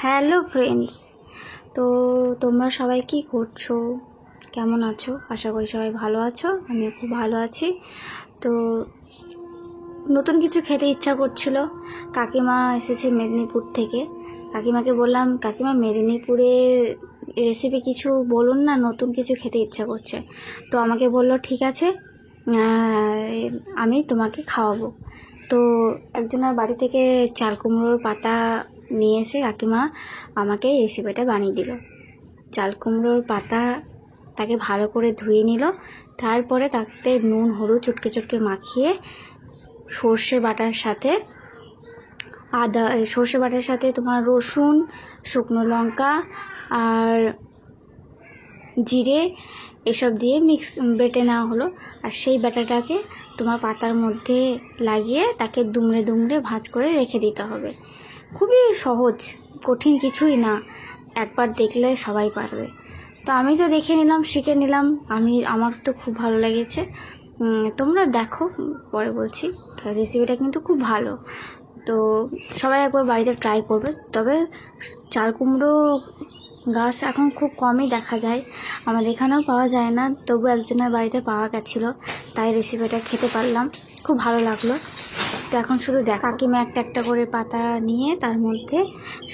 Hello friends, তো তোমরা সবাই কি করছো, কেমন আছো? আশা করি সবাই ভালো আছো। আমিও খুব ভালো আছি। তো নতুন কিছু খেতে ইচ্ছা করছিল। কাকিমা এসেছে মেদিনীপুর থেকে। কাকিমাকে বললাম, কাকিমা মেদিনীপুরের রেসিপি কিছু বলুন না, নতুন কিছু খেতে ইচ্ছা করছে। তো আমাকে বলল ঠিক আছে, আমি তোমাকে খাওয়াবো। তো একজনের বাড়ি থেকে চাল কুমড়োর পাতা নিয়ে এসে কাকিমা আমাকে রেসিপিটা বানিয়ে দিল। চাল কুমড়োর পাতা তাকে ভালো করে ধুয়ে নিল, তারপরে তাতে নুন হলুদ চটকে চটকে মাখিয়ে সর্ষে বাটার সাথে সর্ষে বাটার সাথে তোমার রসুন, শুকনো লঙ্কা আর জিরে এসব দিয়ে বেটে নেওয়া হলো। আর সেই ব্যাটাটাকে তোমার পাতার মধ্যে লাগিয়ে তাকে দুমড়ে দুমড়ে ভাঁজ করে রেখে দিতে হবে। খুবই সহজ, কঠিন কিছুই না, একবার দেখলে সবাই পারবে। তো আমি তো দেখে নিলাম, শিখে নিলাম, আমার তো খুব ভালো লেগেছে। তোমরা দেখো, পরে বলছি। রেসিপিটা কিন্তু খুব ভালো, তো সবাই একবার বাড়িতে ট্রাই করবে। তবে চাল কুমড়ো গাছ এখন খুব কমই দেখা যায়, আমাদের এখানেও পাওয়া যায় না। তবু একজনের বাড়িতে পাওয়া গেছিলো, তাই রেসিপিটা খেতে পারলাম, খুব ভালো লাগলো। তো এখন শুধু কাকিমা একটা একটা করে পাতা নিয়ে তার মধ্যে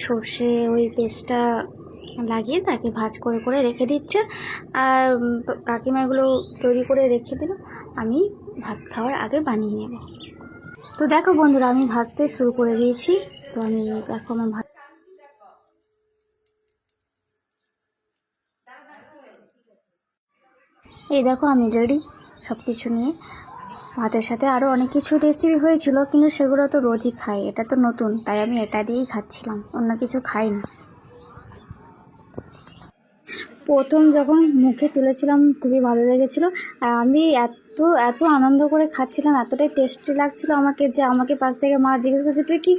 সর্ষে ওই পেস্টটা লাগিয়ে তাকে ভাজ করে করে রেখে দিচ্ছে। আর কাকিমা এগুলো তৈরি করে রেখে দিল, আমি ভাত খাওয়ার আগে বানিয়ে নেব। তো দেখো বন্ধুরা, আমি ভাজতে শুরু করে দিয়েছি। তো আমি দেখো আমার ভাত, এই দেখো আমি রেডি সব কিছু নিয়ে। ভাতের সাথে আরও অনেক কিছু রেসিপি হয়েছিল, কিন্তু সেগুলো তো রোজই খাই, এটা তো নতুন, তাই আমি এটা দিয়েই খাচ্ছিলাম, অন্য কিছু খাইনি। প্রথম যখন মুখে তুলেছিলাম খুবই ভালো লেগেছিলো। আর আমি এত এত আনন্দ করে খাচ্ছিলাম, এতটাই টেস্টি লাগছিলো আমাকে, যে আমাকে পাশ থেকে মা জিজ্ঞেস করছে তুই কী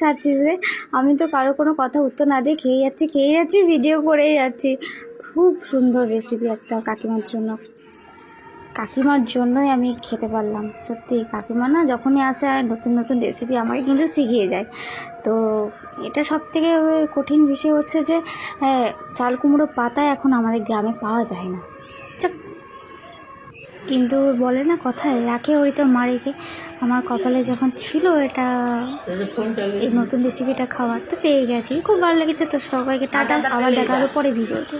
খাচ্ছিস রে। আমি তো কারো কোনো কথা উত্তর না দিয়ে খেয়ে যাচ্ছি, ভিডিও করেই যাচ্ছি। খুব সুন্দর রেসিপি একটা কাকিমার জন্যই আমি খেতে পারলাম। সত্যি কাকিমা না যখনই আসে নতুন নতুন রেসিপি আমাকে কিন্তু শিখিয়ে যায়। তো এটা সবথেকে কঠিন বিষয় হচ্ছে যে চাল কুমড়ো পাতা এখন আমাদের গ্রামে পাওয়া যায় না। কিন্তু বলে না কথায়, রাখে ওই তো মা রেখে। আমার কপালে যখন ছিল এটা, এই নতুন রেসিপিটা খাওয়ার, তো পেয়ে গেছি। খুব ভালো লেগেছে। তো সবাইকে টাটা, আবার দেখা হবে পরে ভিডিওতে।